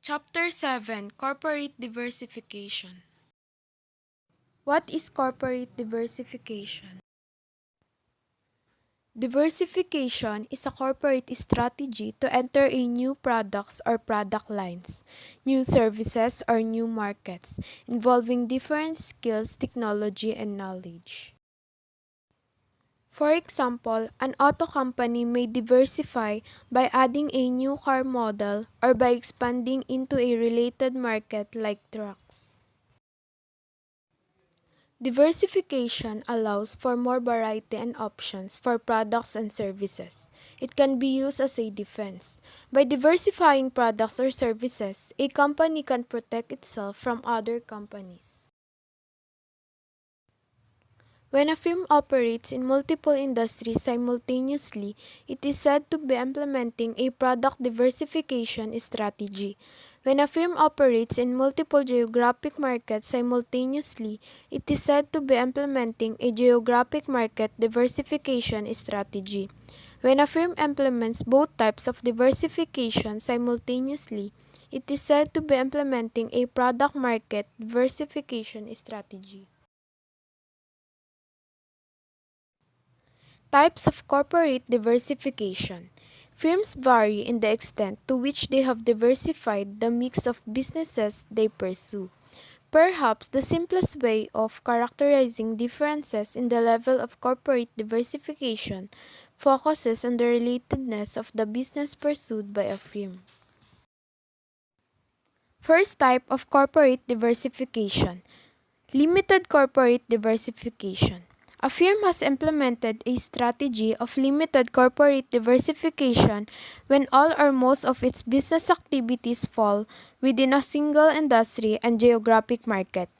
Chapter 7, Corporate Diversification. What is corporate diversification? Diversification is a corporate strategy to enter a new products or product lines, new services or new markets, involving different skills, technology, and knowledge. For example, an auto company may diversify by adding a new car model or by expanding into a related market like trucks. Diversification allows for more variety and options for products and services. It can be used as a defense. By diversifying products or services, a company can protect itself from other companies. When a firm operates in multiple industries simultaneously, it is said to be implementing a product diversification strategy. When a firm operates in multiple geographic markets simultaneously, it is said to be implementing a geographic market diversification strategy. When a firm implements both types of diversification simultaneously, it is said to be implementing a product market diversification strategy. Types of corporate diversification. Firms vary in the extent to which they have diversified the mix of businesses they pursue. Perhaps the simplest way of characterizing differences in the level of corporate diversification focuses on the relatedness of the business pursued by a firm. First type of corporate diversification: limited corporate diversification. A firm has implemented a strategy of limited corporate diversification when all or most of its business activities fall within a single industry and geographic market.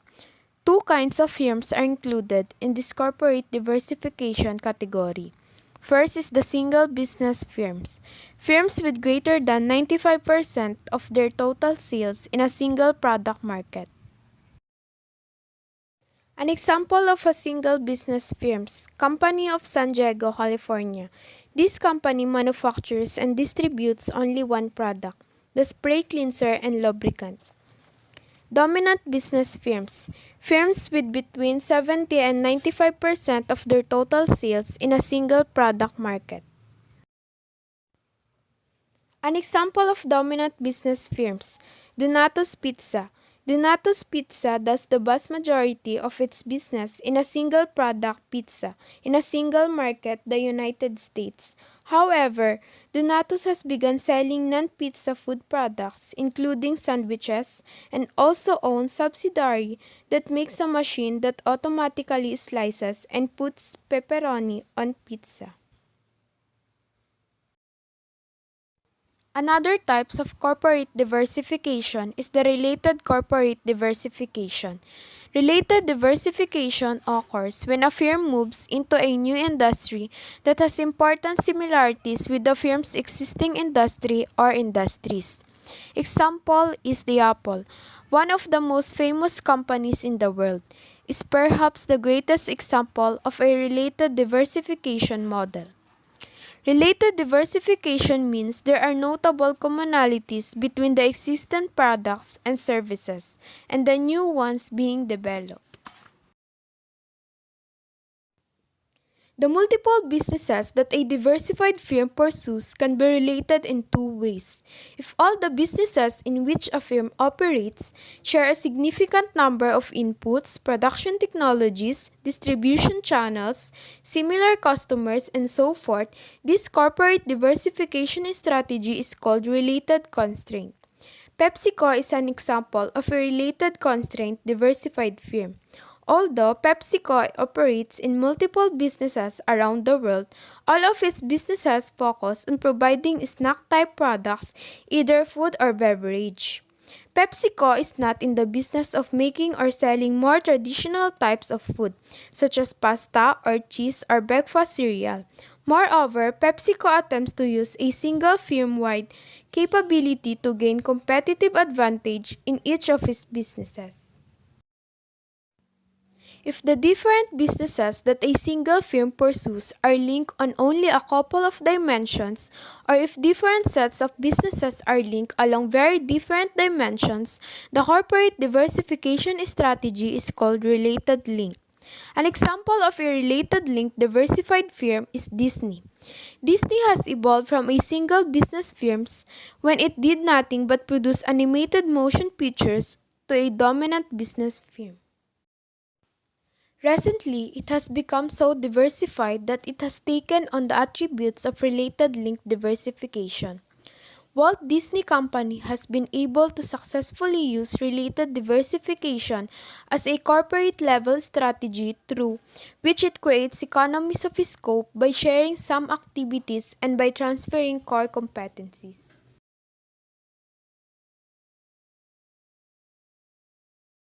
Two kinds of firms are included in this corporate diversification category. First is the single business firms. Firms with greater than 95% of their total sales in a single product market. An example of a single business firms, Company of San Diego, California. This company manufactures and distributes only one product, the spray cleanser and lubricant. Dominant business firms, firms with between 70 and 95% of their total sales in a single product market. An example of dominant business firms, Donato's Pizza. Donato's Pizza does the vast majority of its business in a single product pizza in a single market, the United States. However, Donato's has begun selling non-pizza food products, including sandwiches, and also owns subsidiary that makes a machine that automatically slices and puts pepperoni on pizza. Another types of corporate diversification is the related corporate diversification. Related diversification occurs when a firm moves into a new industry that has important similarities with the firm's existing industry or industries. Example is the Apple, one of the most famous companies in the world, is perhaps the greatest example of a related diversification model. Related diversification means there are notable commonalities between the existing products and services and the new ones being developed. The multiple businesses that a diversified firm pursues can be related in two ways. If all the businesses in which a firm operates share a significant number of inputs, production technologies, distribution channels, similar customers, and so forth, this corporate diversification strategy is called related constraint. PepsiCo is an example of a related constraint diversified firm. Although PepsiCo operates in multiple businesses around the world, all of its businesses focus on providing snack-type products, either food or beverage. PepsiCo is not in the business of making or selling more traditional types of food, such as pasta or cheese or breakfast cereal. Moreover, PepsiCo attempts to use a single firm-wide capability to gain competitive advantage in each of its businesses. If the different businesses that a single firm pursues are linked on only a couple of dimensions, or if different sets of businesses are linked along very different dimensions, the corporate diversification strategy is called related link. An example of a related link diversified firm is Disney. Disney has evolved from a single business firm when it did nothing but produce animated motion pictures to a dominant business firm. Recently, it has become so diversified that it has taken on the attributes of related link diversification. Walt Disney Company has been able to successfully use related diversification as a corporate level strategy through which it creates economies of scope by sharing some activities and by transferring core competencies.